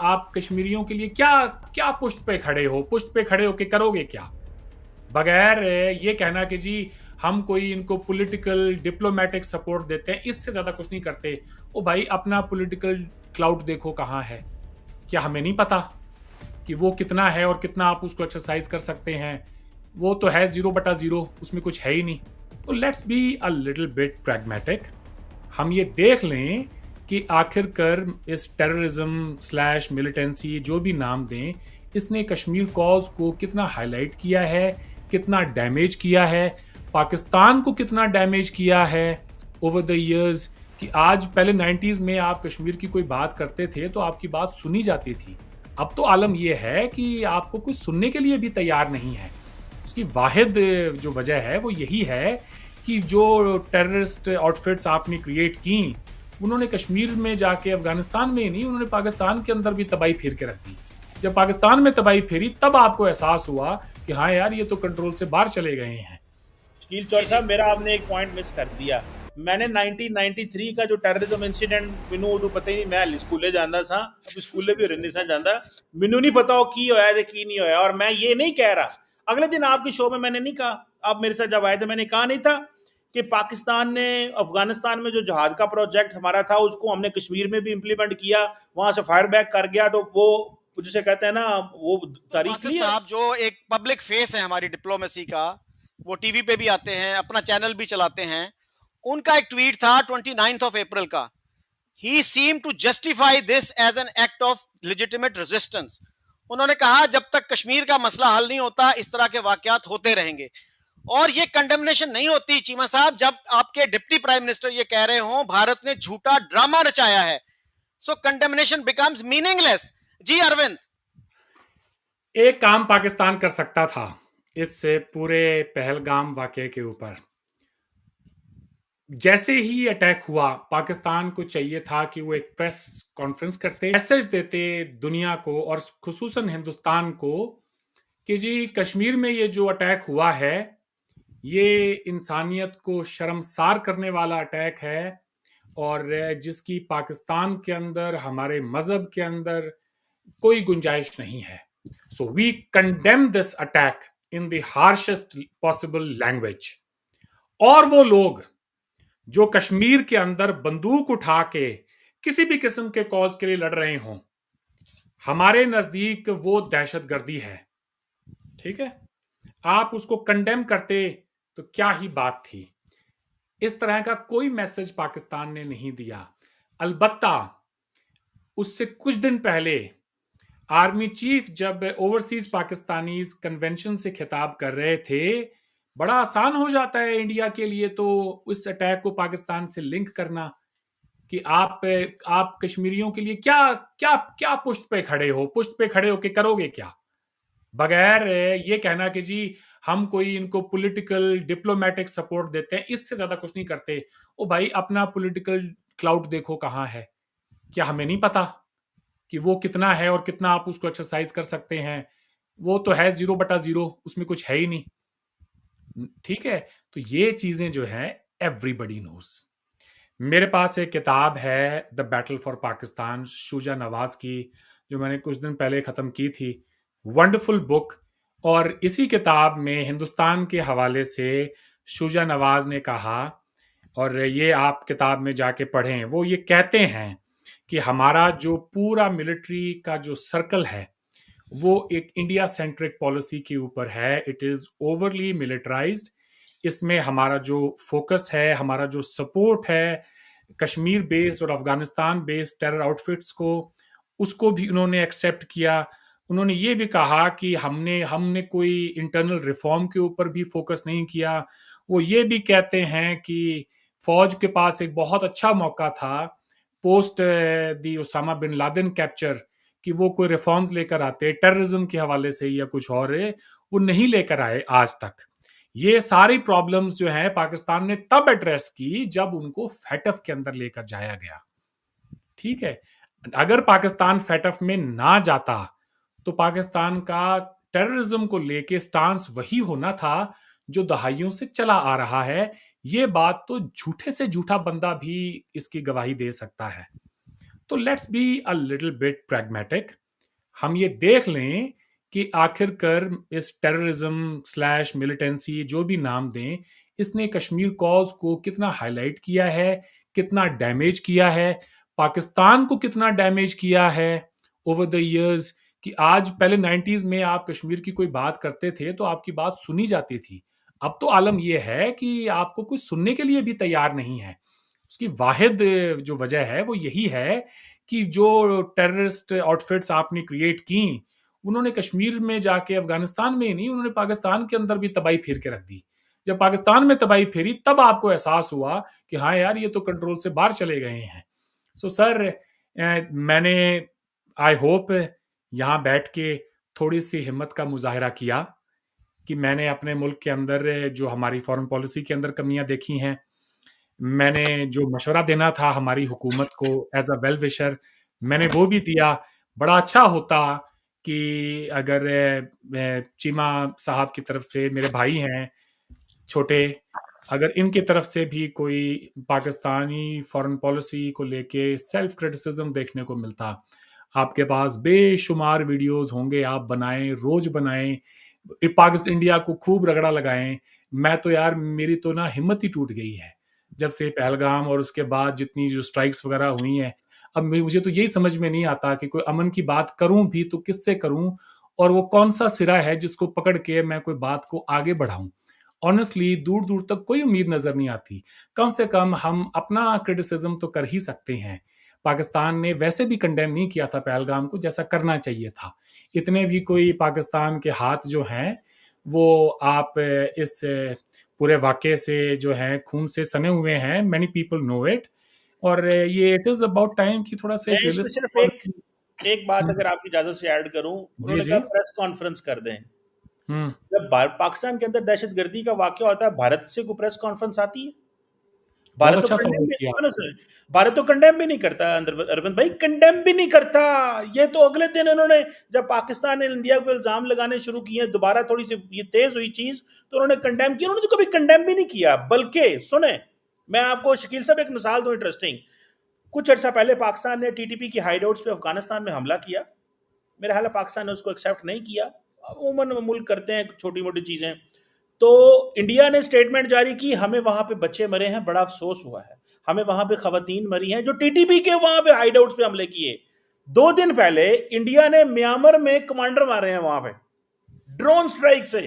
आप कश्मीरियों के लिए क्या क्या पुष्ट पे खड़े हो, पुष्ट पे खड़े होके करोगे क्या? बगैर ये कहना कि जी हम कोई इनको पॉलिटिकल डिप्लोमेटिक सपोर्ट देते हैं, इससे ज्यादा कुछ नहीं करते। ओ भाई, अपना पॉलिटिकल क्लाउड देखो कहाँ है। क्या हमें नहीं पता कि वो कितना है और कितना आप उसको एक्सरसाइज कर सकते हैं? वो तो है 0/0, उसमें कुछ है ही नहीं। तो let's be a little bit pragmatic. हम ये देख लें कि आखिरकार इस टेररिज्म स्लैश मिलिटेंसी, जो भी नाम दें, इसने कश्मीर कॉज को कितना हाईलाइट किया है, कितना डैमेज किया है, पाकिस्तान को कितना डैमेज किया है ओवर द इयर्स। कि आज, पहले 90s में आप कश्मीर की कोई बात करते थे तो आपकी बात सुनी जाती थी। अब तो आलम यह है कि आपको कुछ सुनने के लिए भी तैयार नहीं है। उसकी वाहिद जो वजह है वो यही है कि जो टेररिस्ट आउटफिट्स आपने क्रिएट की, उन्होंने कश्मीर में जाके, अफगानिस्तान में ही नहीं, उन्होंने पाकिस्तान के अंदर भी तबाही फेर के रख दी। जब पाकिस्तान में तबाही फेरी तब आपको एहसास हुआ कि हाँ यार, ये तो कंट्रोल से बाहर चले गए हैं। शकील चौर जी जी। साहब, मेरा आपने एक पॉइंट मिस कर दिया। मैंने 1993 का जो टेररिज्म इंसिडेंट, मैनू उदू पता ही नहीं, मैं स्कूले जाता था, अब स्कूले भी नहीं था जाता, मैनू नहीं पता की होया थे की नहीं होया। और मैं ये नहीं कह रहा, अगले दिन आपकी शो में मैंने नहीं कहा, आप मेरे साथ जब आए थे मैंने कहा नहीं था कि पाकिस्तान ने अफगानिस्तान में जो जहाज का प्रोजेक्ट हमारा था उसको हमने कश्मीर में भी इंप्लीमेंट किया, वहां से फायर बैक कर गया। तो वो जिसे कहते हैं ना, वो तो तारीख बासित नहीं है। साहब जो एक पब्लिक फेस है हमारी डिप्लोमेसी का, वो टीवी पे भी आते हैं, अपना चैनल भी चलाते हैं, उनका एक ट्वीट था 29 ऑफ अप्रैल का। He seem to justify this as an act of legitimate resistance. उन्होंने कहा जब तक कश्मीर का मसला हल नहीं होता इस तरह के वाकयात होते रहेंगे। और ये कंडेमनेशन नहीं होती चीमा साहब जब आपके डिप्टी प्राइम मिनिस्टर ये कह रहे हो भारत ने झूठा ड्रामा रचाया है। सो कंडेमनेशन बिकम्स मीनिंगलेस। जी अरविंद। एक काम पाकिस्तान कर सकता था इस पूरे पहलगाम वाकये के ऊपर। जैसे ही अटैक हुआ, पाकिस्तान को चाहिए था कि वो एक प्रेस कॉन्फ्रेंस करते, मैसेज देते दुनिया को और खुसूसन हिंदुस्तान को कि जी कश्मीर में ये जो अटैक हुआ है, ये इंसानियत को शर्मसार करने वाला अटैक है और जिसकी पाकिस्तान के अंदर, हमारे मजहब के अंदर कोई गुंजाइश नहीं है। So we condemn this attack in the harshest possible language. और वो लोग जो कश्मीर के अंदर बंदूक उठा के किसी भी किस्म के कॉज के लिए लड़ रहे हों, हमारे नजदीक वो दहशतगर्दी है। ठीक है, आप उसको कंडेम करते तो क्या ही बात थी। इस तरह का कोई मैसेज पाकिस्तान ने नहीं दिया। अलबत्ता उससे कुछ दिन पहले आर्मी चीफ जब ओवरसीज पाकिस्तानीज कन्वेंशन से खिताब कर रहे थे, बड़ा आसान हो जाता है इंडिया के लिए तो उस अटैक को पाकिस्तान से लिंक करना कि आप कश्मीरियों के लिए क्या क्या क्या पुष्ट पे खड़े हो, पुष्ट पे खड़े होके करोगे क्या? बगैर ये कहना कि जी हम कोई इनको पॉलिटिकल डिप्लोमेटिक सपोर्ट देते हैं, इससे ज्यादा कुछ नहीं करते। ओ भाई, अपना पॉलिटिकल क्लाउड देखो कहाँ है। क्या हमें नहीं पता कि वो कितना है और कितना आप उसको एक्सरसाइज कर सकते हैं? वो तो है 0/0, उसमें कुछ है ही नहीं। ठीक है, तो ये चीजें जो है एवरीबडी नोस। मेरे पास एक किताब है the battle for Pakistan, Shuja Nawaz की, जो मैंने कुछ दिन पहले ख़त्म की थी। Wonderful book. और इसी किताब में हिंदुस्तान के हवाले से शुजा नवाज ने कहा, और ये आप किताब में जाके पढ़ें, वो ये कहते हैं कि हमारा जो पूरा मिलिट्री का जो सर्कल है वो एक इंडिया सेंट्रिक पॉलिसी के ऊपर है। It is overly militarized. इसमें हमारा जो फोकस है, हमारा जो सपोर्ट है कश्मीर बेस्ड और अफगानिस्तान बेस्ड टेरर आउटफिट्स को, उसको भी उन्होंने एक्सेप्ट किया। उन्होंने ये भी कहा कि हमने हमने कोई इंटरनल रिफॉर्म के ऊपर भी फोकस नहीं किया। वो ये भी कहते हैं कि फौज के पास एक बहुत अच्छा मौका था पोस्ट दी ओसामा बिन लादेन कैप्चर, कि वो कोई रिफॉर्म्स लेकर आते टेररिज्म के हवाले से या कुछ और है, वो नहीं लेकर आए आज तक। ये सारी प्रॉब्लम्स जो है पाकिस्तान ने तब एड्रेस की जब उनको फैटफ के अंदर लेकर जाया गया। ठीक है, अगर पाकिस्तान फैटफ में ना जाता तो पाकिस्तान का टेररिज्म को लेके स्टांस वही होना था जो दहाइयों से चला आ रहा है। ये बात तो झूठे से झूठा बंदा भी इसकी गवाही दे सकता है। तो let's be a little bit pragmatic. हम ये देख लें कि आखिरकार इस टेररिज्म स्लैश मिलिटेंसी जो भी नाम दें, इसने कश्मीर कॉज को कितना हाईलाइट किया है, कितना डैमेज किया है, पाकिस्तान को कितना डैमेज किया है ओवर द इयर्स। कि आज पहले 90s में आप कश्मीर की कोई बात करते थे तो आपकी बात सुनी जाती थी। अब तो आलम यह है कि आपको कोई सुनने के लिए भी तैयार नहीं है। उसकी वाहिद जो वजह है वो यही है कि जो टेररिस्ट आउटफिट्स आपने क्रिएट की, उन्होंने कश्मीर में जाके अफगानिस्तान में ही नहीं, उन्होंने पाकिस्तान के अंदर भी तबाही फेर के रख दी। जब पाकिस्तान में तबाही फेरी तब आपको एहसास हुआ कि हाँ यार ये तो कंट्रोल से बाहर चले गए हैं। सो सर, मैंने आई होप यहाँ बैठ के थोड़ी सी हिम्मत का मुजाहरा किया कि मैंने अपने मुल्क के अंदर जो हमारी फॉरेन पॉलिसी के अंदर कमियां देखी हैं, मैंने जो मशवरा देना था हमारी हुकूमत को एज अ वेल विशर, मैंने वो भी दिया। बड़ा अच्छा होता कि अगर चीमा साहब की तरफ से, मेरे भाई हैं छोटे, अगर इनकी तरफ से भी कोई पाकिस्तानी फॉरेन पॉलिसी को लेके सेल्फ क्रिटिसिज्म देखने को मिलता। आपके पास बेशुमार वीडियोस होंगे, आप बनाएं, रोज बनाएं, पाकिस्तान इंडिया को खूब रगड़ा लगाएं। मैं तो यार, मेरी तो ना हिम्मत ही टूट गई है जब से पहलगाम और उसके बाद जितनी जो स्ट्राइक्स वगैरह हुई हैं। अब मुझे तो यही समझ में नहीं आता कि कोई अमन की बात करूं भी तो किससे करूं, और वो कौन सा सिरा है जिसको पकड़ के मैं कोई बात को आगे बढ़ाऊं। ऑनेस्टली दूर दूर तक कोई उम्मीद नजर नहीं आती। कम से कम हम अपना क्रिटिसिज्म तो कर ही सकते हैं। पाकिस्तान ने वैसे भी कंडेम नहीं किया था पहलगाम को, जैसा करना चाहिए था। इतने भी कोई पाकिस्तान के हाथ जो हैं वो आप इस पूरे वाक़े से जो है खून से सने हुए हैं। Many people know it. और ये इट इज अबाउट टाइम कि थोड़ा सा मैं एक इसमें रियलिस्टिक सिर्फ एक पॉलिसी। एक बात अगर आपकी इजाजत से ऐड करूं, जी उन्होंने जी। कहा प्रेस कॉन्फ्रेंस कर दें। हम्म। जब पाकिस्तान के अंदर दहशतगर्दी का वाकया होता है, भारत से कोई प्रेस कॉन्फ्रेंस आती है? बहुत भारत तो अच्छा कंडेम सवाल भी किया सुनो आपने। सुनो, भारत तो कंडेम भी नहीं करता अंदर, अरविंद भाई कंडेम भी नहीं करता। ये तो अगले दिन उन्होंने, जब पाकिस्तान ने इंडिया को इल्जाम लगाने शुरू किए, दोबारा थोड़ी सी ये तेज हुई चीज, तो उन्होंने कंडेम किया। उन्होंने तो कभी कंडेम भी नहीं किया। बल्कि सुने, मैं आपको शकील साहब एक मिसाल दूं इंटरेस्टिंग। कुछ अर्सा पहले पाकिस्तान ने टीटीपी की हाइडआउट्स पे अफगानिस्तान में हमला किया। मेरा ख्याल है पाकिस्तान ने उसको एक्सेप्ट नहीं किया। अमूमन मुल्क करते हैं छोटी मोटी चीजें। तो इंडिया ने स्टेटमेंट जारी की, हमें वहां पे बच्चे मरे हैं, बड़ा अफसोस हुआ है, हमें वहां पे खवातीन मरी हैं जो टीटीपी के वहां पे हाइडआउट्स पे हमले किए। 2 दिन पहले इंडिया ने म्यांमार में कमांडर मारे हैं वहां पे, ड्रोन स्ट्राइक से।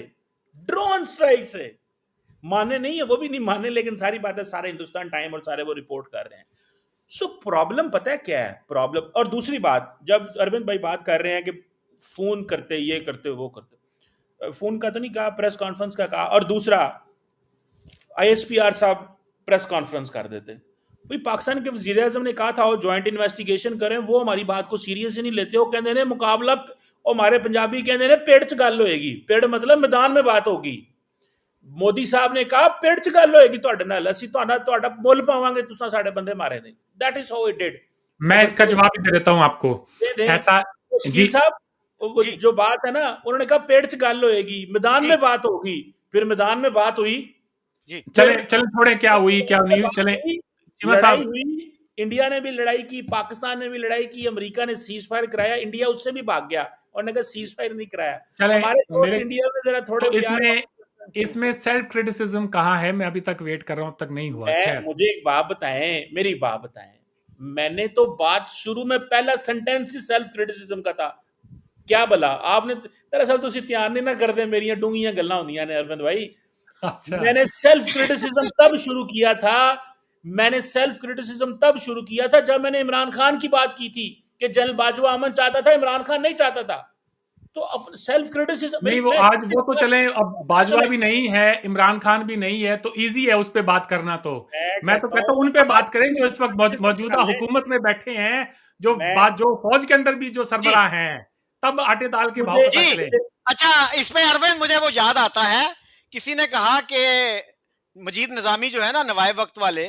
ड्रोन स्ट्राइक से माने नहीं है, वो भी नहीं माने, लेकिन सारी बातें सारे हिंदुस्तान टाइम और सारे वो रिपोर्ट कर रहे हैं। सो प्रॉब्लम पता है क्या है? प्रॉब्लम, और दूसरी बात, जब अरविंद भाई बात कर रहे हैं कि फोन करते, ये करते, वो करते, फोन का तो नहीं कहा, प्रेस कॉन्फ्रेंस का कहा। और दूसरा, आईएसपीआर साहब प्रेस कॉन्फ्रेंस कर देते। भाई पाकिस्तान के वजीर आजम ने कहा था वो ज्वाइंट इन्वेस्टिगेशन करें, वो हमारी बात को सीरियस ही नहीं लेते। वो कहते ने मुकाबला, और हमारे पंजाबी कहते ने पेड़ च गल होएगी। पेड़ मतलब मैदान में बात होगी। मोदी साहब ने कहा पेड़ च गल होएगी ਤੁਹਾਡੇ ਨਾਲ, ਅਸੀਂ ਤੁਹਾਡਾ ਮੁੱਲ ਪਾਵਾਂਗੇ, ਤੁਸੀਂ ਸਾਡੇ ਬੰਦੇ मारे ने। That is how it did. मैं इसका जवाब भी दे देता हूं आपको। ऐसा जी साहब, जो बात है ना, उन्होंने कहा पेड़ च गल होएगी, मैदान में बात होगी। फिर मैदान में बात हुई। चले चले थोड़े, क्या हुई क्या नहीं हुई, चले चीमा लड़ाई साहब। हुई, इंडिया ने भी लड़ाई की, पाकिस्तान ने भी लड़ाई की, अमेरिका ने सीज फायर कराया, इंडिया उससे भी भाग गया और ने कहा सीज फायर नहीं कराया। चले हमारे दोस्त मेरे, इंडिया में जरा थोड़े तो इसमें सेल्फ क्रिटिसिज्म कहाँ है? मैं अभी तक वेट कर रहा हूं, अब तक नहीं हुआ। खैर, मुझे एक बात बताएं, मेरी बात बताएं। मैंने तो बात शुरू में पहला सेंटेंस ही सेल्फ क्रिटिसिज्म का था। क्या भला आपने, दरअसल तुसी ध्यान नहीं ना करते, मेरी डूंगियां गल्लां होंदियां ने अरविंद भाई। अच्छा। मैंने सेल्फ क्रिटिसिज्म तब शुरू किया था, मैंने सेल्फ क्रिटिसिज्म तब शुरू किया था जब मैंने इमरान खान की बात की थी कि जनरल बाजवा अमन चाहता था, इमरान खान नहीं चाहता था। तो अब सेल्फ क्रिटिसिज्म नहीं, वो आज वो तो चले, अब बाजवा भी नहीं है, इमरान खान भी नहीं है, तो इजी है उस पे बात करना। तो मैं तो कहता हूं उन पे बात करें जो इस वक्त मौजूदा हुकूमत में बैठे हैं, जो फौज के अंदर भी जो सरबराह हैं, तब आटे दाल के भाव पता चले। अच्छा, इसमें अरविंद मुझे वो याद आता है, किसी ने कहा कि मजीद निजामी जो है ना, नवाए वक्त वाले,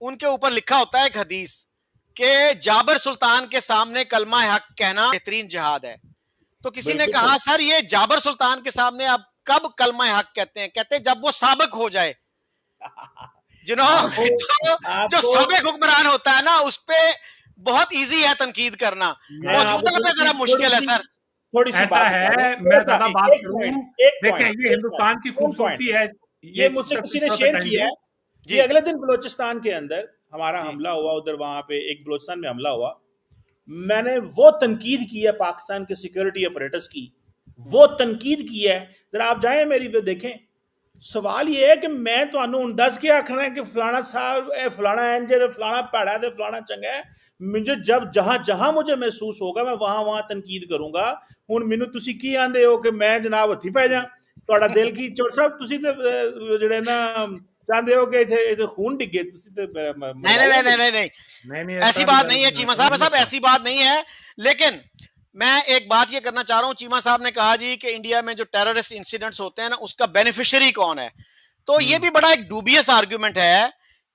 उनके ऊपर लिखा होता है एक हदीस कि जाबर सुल्तान के सामने कलमा हक कहना बेहतरीन जिहाद है। तो किसी ने कहा सर ये जाबर सुल्तान के सामने आप कब कलमा हक कहते हैं? कहते हैं जब वो साबिक हो जाए। जो साबिक हुक्मरान होता है ना, उस पे बहुत इजी है तनकीद करना, मैं आपको मौजूदा पे जरा मुश्किल है सर। थोड़ी सी ऐसा बात है, बता दूं, मैं थोड़ा सा ज्यादा बात करूं, देखें ये हिंदुस्तान की एक पॉइंट खूबसूरती है, ये मुझसे सब किसी कुछ ने शेयर किया है जी कि अगले दिन बलोचिस्तान के अंदर हमारा जी हमला हुआ, उधर वहां पे एक बलोचिस्तान में हमला हुआ। मैंने वो तनकीद की है पाकिस्तान के सिक्योरिटी ऑपरेटर्स की, वो तनकीद की है, जरा आप जाएं मेरी पे देखें। सवाल ये है कि मैं तो हूं दस के आखना है कि फलाना साहब फलाना एंज फलाना भैड़ा ते फलाना चंगा है। मुझे जब जहां जहां मुझे महसूस होगा मैं वहां वहां तनकीद करूंगा। हुण मैनू तुसी की आंदे हो कि मैं जनाब हत्थी पै जा, ਤੁਹਾਡਾ ਦਿਲ ਕੀ ਚੋਰ ਸਾਹਿਬ ਤੁਸੀਂ ਤੇ ਜਿਹੜੇ ਨਾ ਚਾਹੁੰਦੇ ਹੋ ਕਿ ਇਥੇ खून डिगे, तुसी ते नहीं नहीं नहीं मरवाओगे। नहीं नहीं नहीं नहीं, ऐसी ऐसा बात भी नहीं है चीमा साहब, साहब ऐसी बात नहीं है। लेकिन मैं एक बात ये करना चाह रहा हूं, चीमा साहब ने कहा जी कि इंडिया में जो टेररिस्ट इंसिडेंट्स होते हैं ना उसका बेनिफिशियरी कौन है, तो ये भी बड़ा एक डूबियस आर्ग्यूमेंट है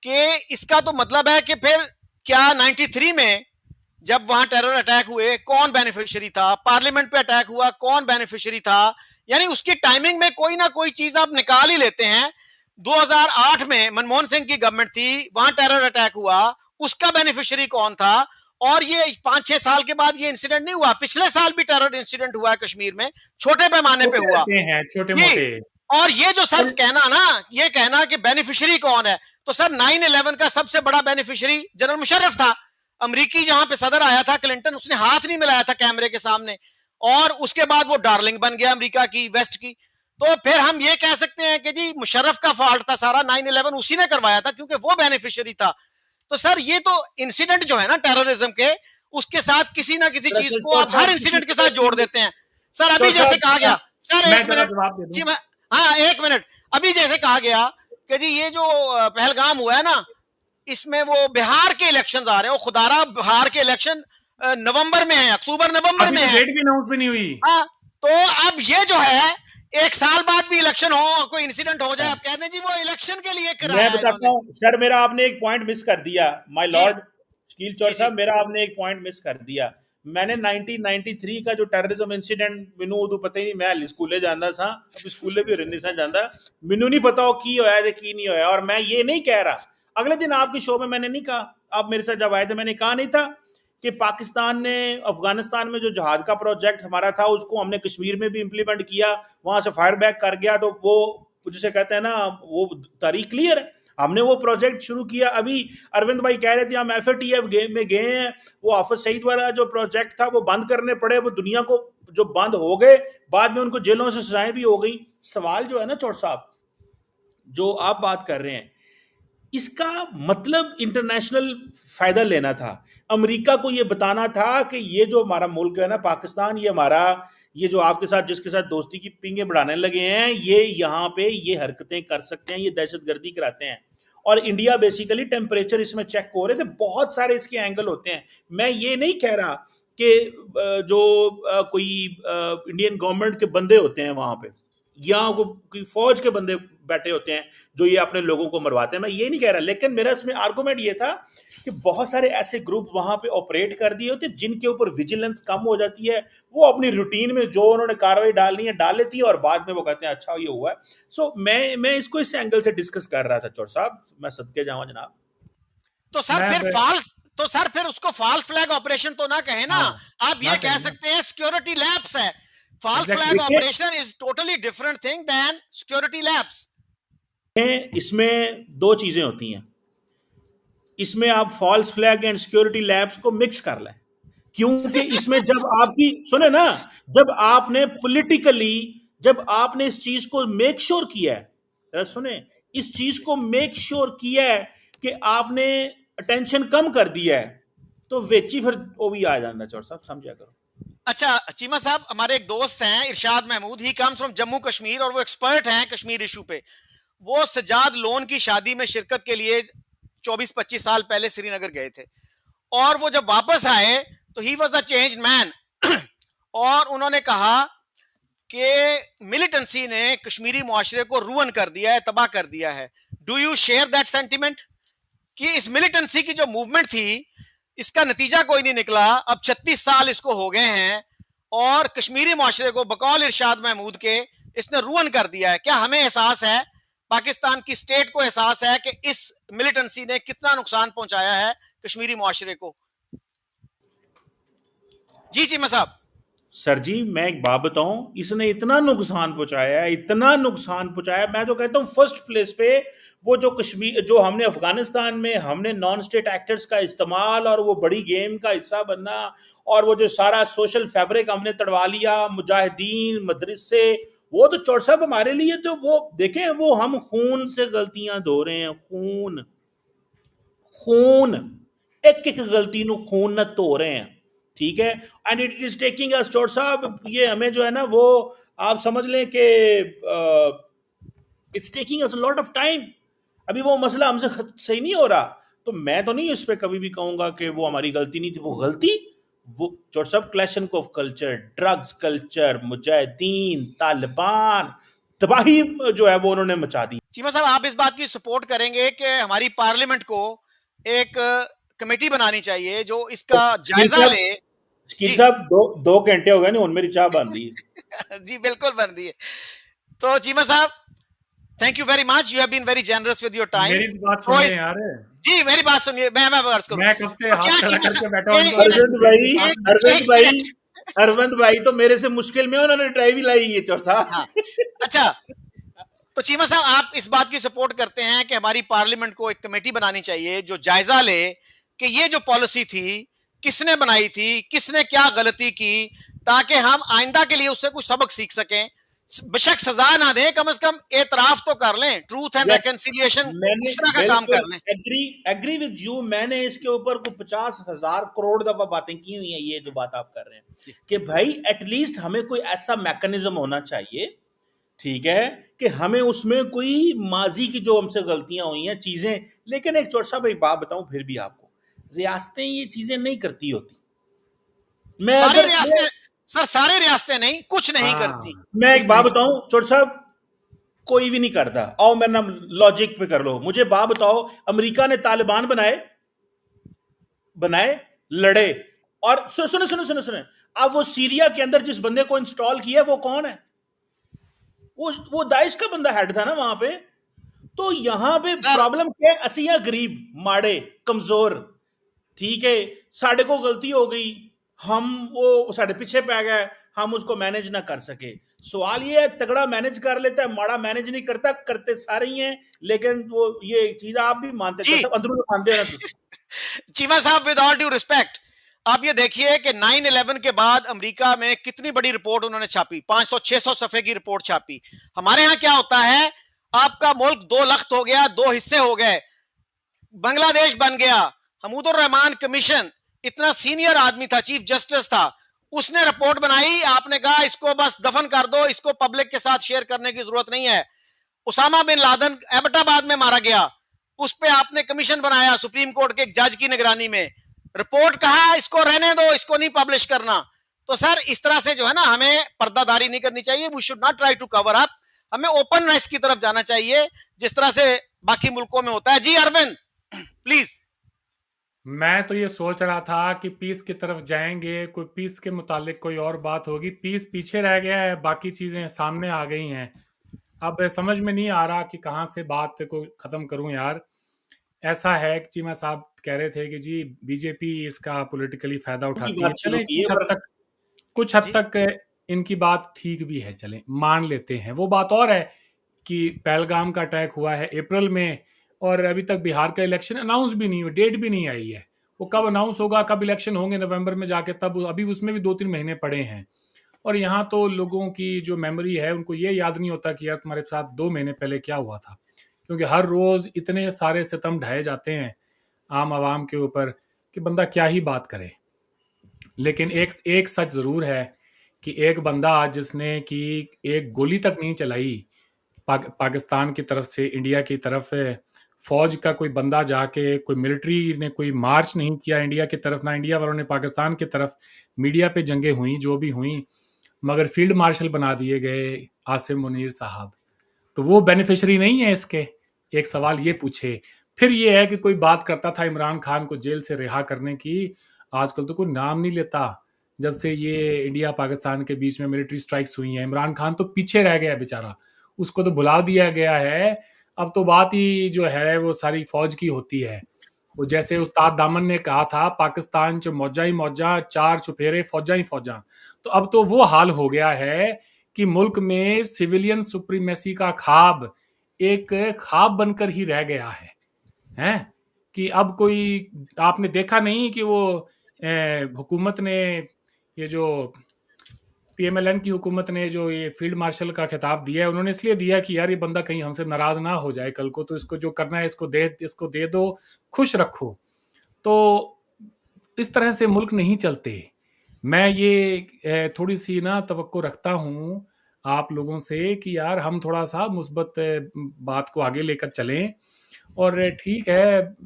कि इसका तो मतलब है कि फिर क्या 93 में जब वहां टेरर अटैक हुए कौन बेनिफिशियरी था, पार्लियामेंट पे अटैक हुआ कौन बेनिफिशियरी था, यानी उसकी टाइमिंग में कोई ना कोई चीज आप निकाल ही लेते हैं। 2008 में मनमोहन सिंह की गवर्नमेंट थी, वहां टेरर अटैक हुआ, उसका बेनिफिशियरी कौन था, और ये 5-6 साल के बाद ये इंसिडेंट नहीं हुआ, पिछले साल भी टेरर इंसिडेंट हुआ है कश्मीर में, छोटे पैमाने पे हुआ हैं छोटे जी। मोटे। और ये जो सर कहना ना, ये कहना कि बेनिफिशियरी कौन है, तो सर 9/11 का सबसे बड़ा बेनिफिशियरी जनरल मुशर्रफ था। अमरीकी जहां पे सदर आया था क्लिंटन, उसने हाथ नहीं मिलाया था कैमरे के सामने, और उसके बाद वो डार्लिंग बन गया अमेरिका की, वेस्ट की। तो फिर हम ये कह सकते हैं कि जी मुशर्रफ का फॉल्ट था सारा, 9/11 उसी ने करवाया था क्योंकि वो बेनिफिशियरी था। तो सर ये तो इंसिडेंट जो है ना टेररिज्म के, उसके साथ किसी ना किसी चीज को आप हर इंसिडेंट के साथ जोड़ देते हैं। सर अभी जैसे कहा गया, सर मैं एक जरा मिनट जवाब दे जी, दूं। हाँ एक मिनट, अभी जैसे कहा गया कि जी ये जो पहलगाम हुआ है ना, इसमें वो बिहार के इलेक्शन आ रहे हैं, वो खुदारा बिहार के इलेक्शन नवंबर में है, अक्टूबर नवंबर अभी में तो है। डेट भी अनाउंस भी नहीं हुई। हाँ, तो अब ये जो है एक साल बाद भी इलेक्शन हो, कोई इंसिडेंट हो जाए, आप कहते हैं जी वो इलेक्शन के लिए कराया मैं है बताता इन्होंने। हूँ सर, मेरा आपने एक पॉइंट मिस कर दिया माय जी लॉर्ड शकील चौर जी जी साहब, मेरा आपने एक पॉइंट मिस कर दिया। मैंने 1993 का जो टेररिज्म इंसिडेंट, मैनू उदू पता ही नहीं, मैं स्कूले जाता था, अब स्कूले भी रहने था जाता, मैनू नहीं पता की होया ते की नहीं होया। और मैं ये नहीं कह रहा, अगले दिन आपके शो में मैंने नहीं कहा, आप मेरे साथ जब आए थे मैंने कहा नहीं था कि पाकिस्तान ने अफगानिस्तान में जो जहाज का प्रोजेक्ट हमारा था उसको हमने कश्मीर में भी इंप्लीमेंट किया, वहां से फायर बैक कर गया, तो वो जिसे कहते हैं ना वो तारीख क्लियर है, हमने वो प्रोजेक्ट शुरू किया। अभी अरविंद भाई कह रहे थे हम FATF में गए हैं, वो हाफिज सईद वाला जो प्रोजेक्ट था वो बंद करने पड़े, वो दुनिया को जो बंद हो गए, बाद में उनको जेलों से सजाएं भी हो गई। सवाल जो है ना चौर साहब, जो आप बात कर रहे हैं, इसका मतलब इंटरनेशनल फायदा लेना था, अमेरिका को ये बताना था कि ये जो हमारा मुल्क है ना पाकिस्तान, ये हमारा, ये जो आपके साथ जिसके साथ दोस्ती की पिंगे बढ़ाने लगे हैं, ये यहाँ पे ये हरकतें कर सकते हैं, ये दहशतगर्दी कराते हैं। और इंडिया बेसिकली टेम्परेचर इसमें चेक हो रहे थे, बहुत सारे इसके एंगल होते हैं। मैं ये नहीं कह रहा कि जो कोई इंडियन गवर्नमेंट के बंदे होते हैं वहां पे, या कोई फौज के बंदे बैठे होते हैं जो ये अपने लोगों को मरवाते हैं, मैं ये नहीं कह रहा, लेकिन मेरा इसमें आर्गुमेंट ये था कि बहुत सारे ऐसे ग्रुप वहां पे ऑपरेट कर दिए होते जिनके ऊपर विजिलेंस कम हो जाती है, वो अपनी रूटीन में जो उन्होंने कार्रवाई डालनी है डाल लेती है, और बाद में वो कहते हैं अच्छा ये हुआ है। सो मैं इसको इस एंगल से डिस्कस कर रहा था चौर साहब, मैं सदके जाऊं जनाब। तो सर फिर फॉल्स, तो सर फिर उसको फॉल्स फ्लैग ऑपरेशन तो ना कहे ना, आप ये कह सकते हैं सिक्योरिटी लैप्स है। False flag operation is totally different thing than security lapse. इसमें दो चीजें होती हैं, इसमें आप false flag and security lapse को मिक्स कर लें, क्योंकि इसमें जब आपकी सुने ना, जब आपने पॉलिटिकली, जब आपने इस चीज को मेक श्योर किया है, सुने, इस चीज को मेक श्योर किया है कि आपने अटेंशन कम कर दिया है, तो वेची फिर वो भी आ जाता चौर साहब, समझा करो। अच्छा चीमा साहब, हमारे एक दोस्त हैं Irshad Mahmood, he comes from Jammu Kashmir, और वो एक्सपर्ट हैं कश्मीर इशू पे। वो सज्जाद लोन की शादी में शिरकत के लिए 24-25 साल पहले श्रीनगर गए थे, और वो जब वापस आए तो he was a changed man. और उन्होंने कहा कि मिलिटेंसी ने कश्मीरी मुआशरे को रुइन कर दिया है, तबाह कर दिया है। Do you share that sentiment कि इस मिलिटेंसी की जो मूवमेंट थी इसका नतीजा कोई नहीं निकला, अब 36 साल इसको हो गए हैं, और कश्मीरी मुआशरे को बकौल इरशाद महमूद के इसने रुइन कर दिया है। क्या हमें एहसास है, पाकिस्तान की स्टेट को एहसास है कि इस मिलिटेंसी ने कितना नुकसान पहुंचाया है कश्मीरी मुआशरे को? जी चीमा साहब। सर जी मैं एक बात बताऊं, इसने इतना नुकसान पहुंचाया है, इतना नुकसान पहुंचाया, मैं तो कहता हूं फर्स्ट प्लेस पे वो जो कश्मीर, जो हमने अफगानिस्तान में हमने नॉन स्टेट एक्टर्स का इस्तेमाल और वो बड़ी गेम का हिस्सा बनना, और वो जो सारा सोशल फैब्रिक हमने तड़वा लिया, मुजाहिदीन मदरसे, वो तो चौड़ साहब हमारे लिए तो वो देखें, वो हम खून से गलतियां धो रहे हैं, खून खून, एक एक गलती नु खून न धो रहे हैं, ठीक है। And it is taking us, चौड़ साहब ये हमें जो है ना वो आप समझ लें कि it's taking us lot of time. अभी वो मसला हमसे सही नहीं हो रहा, तो मैं तो नहीं इस पे कभी भी कहूंगा कि वो हमारी गलती नहीं थी, वो गलती वो चौड़ साहब clash of culture, drugs culture, मुजाहिदीन, तालिबान, तबाही जो है वो उन्होंने मचा दी। चीमा साहब आप इस बात की सपोर्ट करेंगे कि हमारी पार्लियामेंट को एक कमेटी बनानी चाहिए जो इसका जायजा ले? शकील जी साहब 2 घंटे हो गए ना, मेरी चाय बन दी जी बिल्कुल बन दी है। तो चीमा साहब thank you very much, you have been very generous with your time. मेरी बात तो सुनिए यार, जी मेरी बात सुनिए, मैं अर्ज करूं। मैं कब से तो हाथ क्या खड़ा चीमा करके साहब बैठा हूं, अरविंद भाई, अरविंद एक भाई, मिनट। अरविंद भाई तो मेरे से मुश्किल में उन्होंने ड्राइव ही लाई है चौर साहब हाँ अच्छा, तो चीमा साहब आप इस बात की सपोर्ट करते हैं कि हमारी पार्लियामेंट को एक कमेटी बनानी चाहिए जो जायजा ले कि ये जो पॉलिसी थी किसने बनाई थी, किसने क्या गलती की, ताकि हम आइंदा के लिए उससे कुछ सबक सीख सकें। बेशक सजा ना दें, कम से कम एतराफ तो कर लें, ट्रूथ एंड यस, रेकंसिलिएशन मैंने उस तरह का काम बिल्कुल कर लें। Agree agree with you. मैंने इसके ऊपर को 50,000 करोड़ दफा बातें की हुई हैं, ये जो बात आप कर रहे हैं कि भाई एटलीस्ट हमें कोई ऐसा मैकेनिज्म होना चाहिए, ठीक है, कि हमें उसमें कोई माजी की जो हमसे गलतियां हुई हैं चीजें, लेकिन एक चौर साहब एक बात बताऊं फिर भी आपको, रियासतें ये चीजें नहीं करती होती। मैं सारी अगर रियासतें, सर सारी रियासतें नहीं, कुछ नहीं करती। हाँ मैं कुछ एक नहीं बात बताऊं चौर साहब, कोई भी नहीं करता। आओ मेरा नाम लॉजिक पे कर लो, मुझे बात बताओ, अमेरिका ने तालिबान बनाए, बनाए, लड़े, और सुनो सुनो सुनो सुनो, अब वो सीरिया के अंदर जिस बंदे को इंस्टॉल किया वो कौन है? वो दाइश का बंदा हेड था ना वहां पे। तो यहां पे सर प्रॉब्लम क्या है, असियां गरीब, माड़े, कमजोर, ठीक है, साढ़े को गलती हो गई, हम वो साढ़े पीछे पे आ गए, हम उसको मैनेज ना कर सके। सवाल ये है, तगड़ा मैनेज कर लेता है, माड़ा मैनेज नहीं करता, करते सारे ही हैं, लेकिन वो ये चीज आप भी मानते, जी सब अंदरूनी मानते हो ना तुम। चीमा साहब विद ऑल ड्यू रिस्पेक्ट, आप ये देखिए कि 9/11 के बाद अमेरिका में कितनी बड़ी रिपोर्ट उन्होंने छापी, 500-600 सफे की रिपोर्ट छापी। हमारे यहां क्या होता है, आपका मुल्क 2 लख्त हो गया, 2 हिस्से हो गए, बांग्लादेश बन गया। हमूदुर रहमान कमीशन, इतना सीनियर आदमी था, चीफ जस्टिस था, उसने रिपोर्ट बनाई, आपने कहा इसको बस दफन कर दो, इसको पब्लिक के साथ शेयर करने की जरूरत नहीं है। उसामा बिन लादेन एबटाबाद में मारा गया, उस पे आपने कमीशन बनाया सुप्रीम कोर्ट के एक जज की निगरानी में, रिपोर्ट कहा इसको रहने दो, इसको नहीं पब्लिश करना। तो सर इस तरह से जो है ना, हमें पर्दादारी नहीं करनी चाहिए, we should not try to cover up, हमें ओपननेस की तरफ जाना चाहिए जिस तरह से बाकी मुल्कों में होता है। जी अरविंद प्लीज। मैं तो ये सोच रहा था कि पीस की तरफ जाएंगे, कोई पीस के मुतालिक कोई और बात होगी, पीस पीछे रह गया है, बाकी चीजें सामने आ गई हैं। अब समझ में नहीं आ रहा कि कहाँ से बात को खत्म करूं यार। ऐसा है कि चीमा साहब कह रहे थे कि जी बीजेपी इसका पॉलिटिकली फायदा की उठाती है, बात शुरू चले की है, कुछ हद जी तक इनकी बात ठीक भी है, चले मान लेते हैं। वो बात और है कि पहलगाम का अटैक हुआ है अप्रैल में, और अभी तक बिहार का इलेक्शन अनाउंस भी नहीं हुआ, डेट भी नहीं आई है। वो कब अनाउंस होगा, कब इलेक्शन होंगे नवंबर में जाके, तब अभी उसमें भी 2-3 महीने पड़े हैं। और यहाँ तो लोगों की जो मेमोरी है उनको ये याद नहीं होता कि यार तुम्हारे साथ 2 महीने पहले क्या हुआ था, क्योंकि हर रोज इतने सारे सितम ढाए जाते हैं आम आवाम के ऊपर कि बंदा क्या ही बात करे। लेकिन एक एक सच जरूर है कि एक बंदा जिसने कि एक गोली तक नहीं चलाई पाकिस्तान की तरफ से इंडिया की तरफ, फौज का कोई बंदा जाके, कोई मिलिट्री ने कोई मार्च नहीं किया इंडिया की तरफ, ना इंडिया वालों ने पाकिस्तान की तरफ। मीडिया पे जंगें हुई जो भी हुई, मगर फील्ड मार्शल बना दिए गए आसिम मुनीर साहब, तो वो बेनिफिशियरी नहीं है इसके। एक सवाल ये पूछे। फिर ये है कि कोई बात करता था इमरान खान को जेल से रिहा करने की, आजकल तो कोई नाम नहीं लेता। जब से ये इंडिया पाकिस्तान के बीच में मिलिट्री स्ट्राइक्स हुई हैं, इमरान खान तो पीछे रह गया बेचारा, उसको तो भुला दिया गया है। अब तो बात ही जो है वो सारी फौज की होती है। वो जैसे उस्ताद दामन ने कहा था, पाकिस्तान च मौजा ही मौजा, चार चुफेरे फौजा ही फौजा। तो अब तो वो हाल हो गया है कि मुल्क में सिविलियन सुप्रीमेसी का ख्वाब एक ख्वाब बनकर ही रह गया है कि अब कोई, आपने देखा नहीं कि वो हुकूमत ने, ये जो पीएमएलएन की हुकूमत ने जो ये फील्ड मार्शल का खिताब दिया है, उन्होंने इसलिए दिया कि यार ये बंदा कहीं हमसे नाराज ना हो जाए कल को, तो इसको जो करना है इसको दे दो, खुश रखो। तो इस तरह से मुल्क नहीं चलते। मैं ये थोड़ी सी ना तवक्को रखता हूँ आप लोगों से कि यार हम थोड़ा सा मुस्बत बात को आगे लेकर चलें। और ठीक है,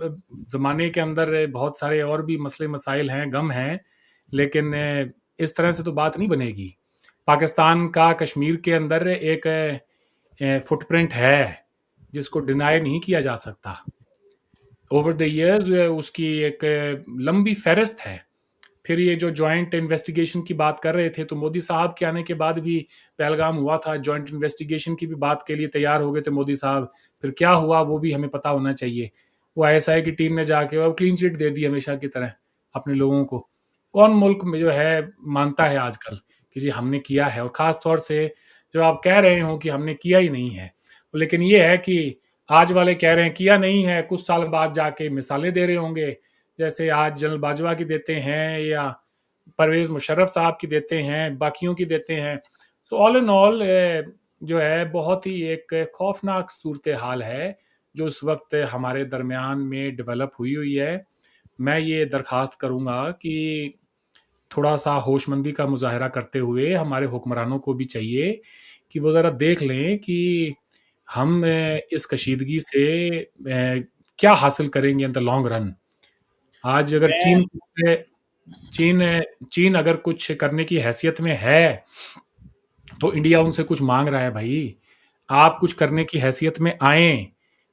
ज़माने के अंदर बहुत सारे और भी मसले मसाइल हैं, गम हैं, लेकिन इस तरह से तो बात नहीं बनेगी। पाकिस्तान का कश्मीर के अंदर एक फुटप्रिंट है जिसको डिनाई नहीं किया जा सकता। ओवर द इयर्स उसकी एक लंबी फहरिस्त है। फिर ये जो जॉइंट इन्वेस्टिगेशन की बात कर रहे थे, तो मोदी साहब के आने के बाद भी पहलगाम हुआ था, जॉइंट इन्वेस्टिगेशन की भी बात के लिए तैयार हो गए थे मोदी साहब। फिर क्या हुआ वो भी हमें पता होना चाहिए। वो आईएसआई की टीम ने जाके और क्लीन चिट दे दी हमेशा की तरह अपने लोगों को। कौन मुल्क में जो है मानता है आजकल कि जी हमने किया है, और ख़ास तौर से जो आप कह रहे हो कि हमने किया ही नहीं है। लेकिन ये है कि आज वाले कह रहे हैं किया नहीं है, कुछ साल बाद जाके मिसालें दे रहे होंगे, जैसे आज जनरल बाजवा की देते हैं या परवेज मुशर्रफ साहब की देते हैं, बाकियों की देते हैं। सो ऑल इन ऑल जो है बहुत ही एक खौफनाक सूरत हाल है जो इस वक्त हमारे दरमियान में डेवलप हुई हुई है। मैं ये दरख्वास्त करूँगा कि थोड़ा सा होशमंदी का मुजाहरा करते हुए हमारे हुक्मरानों को भी चाहिए कि वो ज़रा देख लें कि हम इस कशीदगी से क्या हासिल करेंगे इन द लॉन्ग रन। आज अगर मैं चीन चीन अगर कुछ करने की हैसियत में है तो इंडिया उनसे कुछ मांग रहा है भाई, आप कुछ करने की हैसियत में आए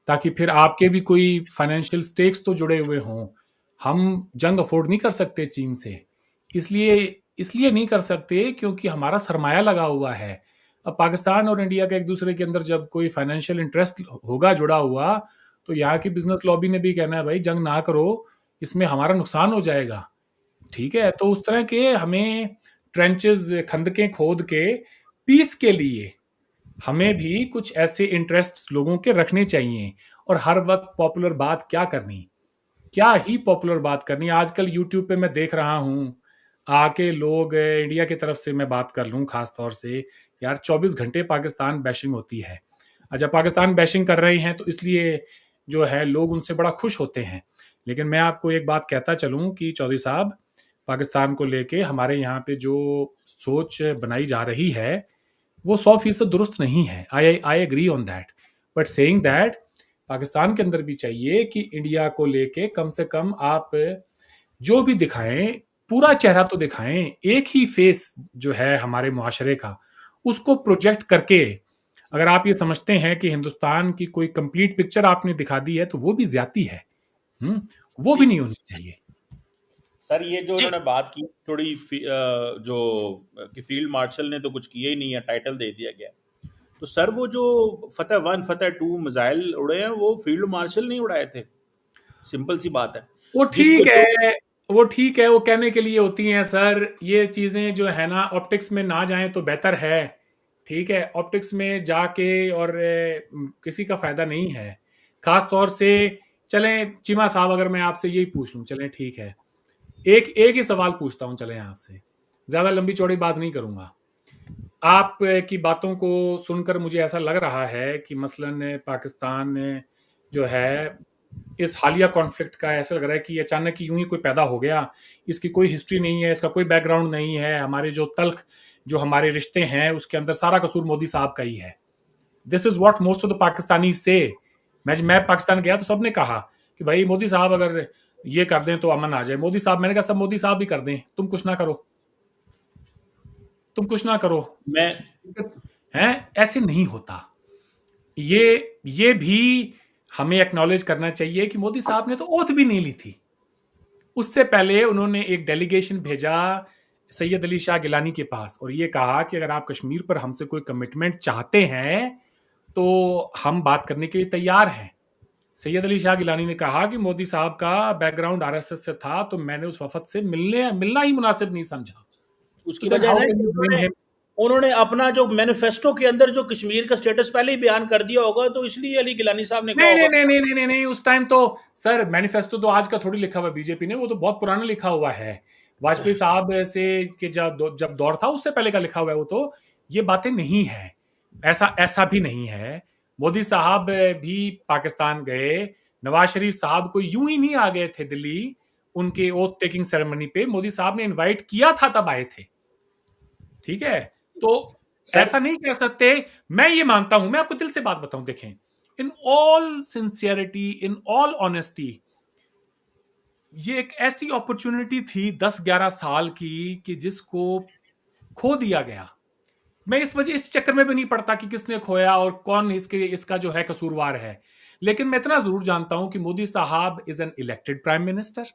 ताकि फिर आपके भी कोई फाइनेंशियल स्टेक्स तो जुड़े हुए हों। हम जंग अफोर्ड नहीं कर सकते चीन से, इसलिए इसलिए नहीं कर सकते क्योंकि हमारा सरमाया लगा हुआ है। अब पाकिस्तान और इंडिया का एक दूसरे के अंदर जब कोई फाइनेंशियल इंटरेस्ट होगा जुड़ा हुआ, तो यहाँ की बिजनेस लॉबी ने भी कहना है भाई जंग ना करो, इसमें हमारा नुकसान हो जाएगा। ठीक है, तो उस तरह के हमें ट्रेंचेस खंदकें खोद के पीस के लिए हमें भी कुछ ऐसे इंटरेस्ट्स लोगों के रखने चाहिए। और हर वक्त पॉपुलर बात क्या करनी, क्या ही पॉपुलर बात करनी। आजकल यूट्यूब पे मैं देख रहा हूँ आके लोग, इंडिया की तरफ से मैं बात कर लूँ खास तौर से, यार 24 घंटे पाकिस्तान बैशिंग होती है। अच्छा, पाकिस्तान बैशिंग कर रहे हैं तो इसलिए जो है लोग उनसे बड़ा खुश होते हैं। लेकिन मैं आपको एक बात कहता चलूँ कि चौधरी साहब, पाकिस्तान को लेके हमारे यहाँ पे जो सोच बनाई जा रही है वो 100% दुरुस्त नहीं है। I agree on that, but saying that Pakistan के अंदर भी चाहिए कि इंडिया को लेके कम से कम आप जो भी दिखाएं, पूरा चेहरा तो दिखाएं। एक ही फेस जो है हमारे मुआशरे का, उसको प्रोजेक्ट करके अगर आप ये समझते हैं कि हिंदुस्तान की कोई कंप्लीट पिक्चर आपने दिखा दी है तो वो भी ज्यादती है। वो भी जी नहीं होनी चाहिए। सर ये जो जी उन्होंने बात की थोड़ी जो कि फील्ड मार्शल ने तो कुछ किया ही नहीं है, टाइटल दे दिया गया। तो सर वो जो फतेह 1 फतेह 2 मिसाइल उड़े हैं वो फील्ड मार्शल नहीं उड़ाए थे, सिंपल सी बात है। वो जिसको ठीक जो है, वो ठीक है, वो कहने के लिए होती हैं सर। ये चीज़ें जो है ना ऑप्टिक्स में ना जाएं तो बेहतर है। ठीक है, ऑप्टिक्स में जाके और किसी का फायदा नहीं है। खास तौर से चलें चीमा साहब, अगर मैं आपसे यही पूछ लूं, चलें ठीक है, एक एक ही सवाल पूछता हूं, चलें आपसे, ज़्यादा लंबी चौड़ी बात नहीं करूंगा। आप की बातों को सुनकर मुझे ऐसा लग रहा है कि मसलन पाकिस्तान जो है इस हालिया कॉन्फ्लिक्ट का ऐसा लग रहा है कि अचानक यूं ही कोई पैदा हो गया, इसकी कोई हिस्ट्री नहीं है, इसका कोई बैकग्राउंड नहीं है। हमारे जो तल्ख जो हमारे रिश्ते हैं उसके अंदर सारा कसूर मोदी साहब का ही है। This is what most of the Pakistani से। मैं पाकिस्तान गया तो सबने कहा कि भाई मोदी साहब अगर ये कर दें तो अमन आ जाए। मोदी साहब, मैंने कहा सब मोदी साहब भी कर दें, तुम कुछ ना करो, तुम कुछ ना करो। मैं हैं, ऐसे नहीं होता। ये भी हमें एक्नॉलेज करना चाहिए कि मोदी साहब ने तो ओथ भी नहीं ली थी। उससे पहले उन्होंने एक डेलीगेशन भेजा सैयद अली शाह गिलानी के पास और ये कहा कि अगर आप कश्मीर पर हमसे कोई कमिटमेंट चाहते हैं तो हम बात करने के लिए तैयार हैं। सैयद अली शाह गिलानी ने कहा कि मोदी साहब का बैकग्राउंड आरएसएस से था, तो मैंने उस वफद से मिलना ही मुनासिब नहीं समझा। उसकी तो वजह हाउ है कैन कि यू ब्लेम हिम? उन्होंने अपना जो मैनिफेस्टो के अंदर जो कश्मीर का स्टेटस पहले ही बयान कर दिया होगा, तो इसलिए अली गिलानी साहब ने कहा नहीं होगा। नहीं नहीं नहीं नहीं नहीं नहीं, उस टाइम तो सर मैनिफेस्टो तो आज का थोड़ी लिखा हुआ है बीजेपी ने, वो तो बहुत पुराना लिखा हुआ है। वाजपेयी साहब से कि जब दौर था उससे पहले का लिखा हुआ है वो तो। ये बातें नहीं है, ऐसा ऐसा भी नहीं है। मोदी साहब भी पाकिस्तान गए, नवाज शरीफ साहब को यूं ही नहीं आ गए थे दिल्ली उनके ओथ टेकिंग सेरेमनी पे, मोदी साहब ने इनवाइट किया था तब आए थे। ठीक है, तो सर ऐसा नहीं कह सकते। मैं ये मानता हूं, मैं आपको दिल से बात बताऊं, देखें, in all sincerity, in all honesty, ये एक ऐसी अपॉर्चुनिटी थी 10-11 साल की कि जिसको खो दिया गया। मैं इस वजह इस चक्कर में भी नहीं पड़ता कि किसने खोया और कौन इसका जो है कसूरवार है। लेकिन मैं इतना जरूर जानता हूं कि मोदी साहब is an elected prime minister.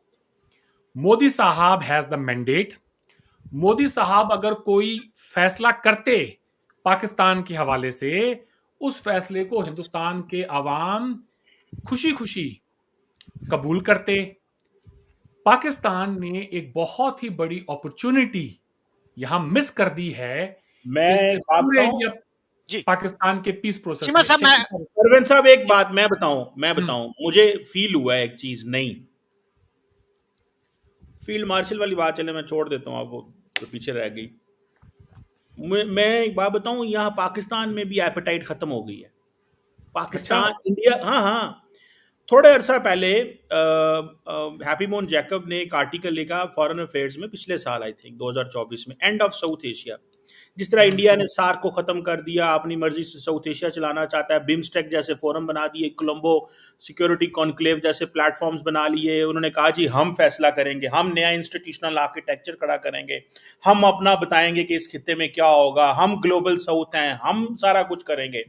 Modi साहब हैज द मैंडेट। मोदी साहब अगर कोई फैसला करते पाकिस्तान के हवाले से, उस फैसले को हिंदुस्तान के अवाम खुशी खुशी कबूल करते। पाकिस्तान ने एक बहुत ही बड़ी अपॉर्चुनिटी यहां मिस कर दी है मैं इस एक बात पूरे बताऊं, इंडिया जी पाकिस्तान के पीस प्रोसेस चीमा में। साहब, मैं परवीन साहब एक जी बात मैं हम्म, बताऊं, मुझे फील हुआ है एक चीज नहीं। फील्ड मार्शल वाली बात चले मैं छोड़ देता हूँ, आप वो तो पीछे रह गई। मैं एक बात बताऊं, यहाँ पाकिस्तान में भी एपेटाइट खत्म हो गई है। अच्छा, पाकिस्तान इंडिया, हाँ हाँ, थोड़े अरसा पहले हैप्पी मोहन जैकब ने एक आर्टिकल लिखा फॉरेन अफेयर्स में, पिछले साल आई थिंक 2024 में, एंड ऑफ साउथ एशिया। जिस तरह हम्म, इंडिया ने सार्क को खत्म कर दिया, अपनी मर्जी से साउथ एशिया चलाना चाहता है, बिम्स्टेक जैसे फोरम बना दिए, कोलंबो सिक्योरिटी कॉन्क्लेव जैसे प्लेटफॉर्म्स बना लिए। उन्होंने कहा जी हम फैसला करेंगे, हम नया इंस्टीट्यूशनल आर्किटेक्चर खड़ा करेंगे, हम अपना बताएंगे कि इस खित्ते में क्या होगा, हम ग्लोबल साउथ हैं, हम सारा कुछ करेंगे।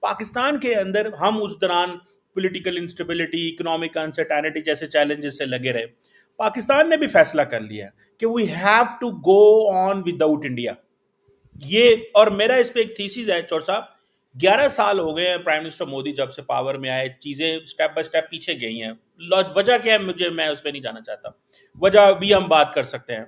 पाकिस्तान के अंदर हम उस दौरान पॉलिटिकल इंस्टेबिलिटी, इकोनॉमिक अनसर्टेनिटी जैसे चैलेंजेस से लगे रहे। पाकिस्तान ने भी फैसला कर लिया कि we have to go on without India. ये, और मेरा इस पे एक थीसिस है चौर साहब, 11 साल हो गए हैं प्राइम मिनिस्टर मोदी जब से पावर में आए, चीजें स्टेप बाय स्टेप पीछे गई हैं। वजह क्या है, मैं उस पर नहीं जाना चाहता, वजह भी हम बात कर सकते हैं।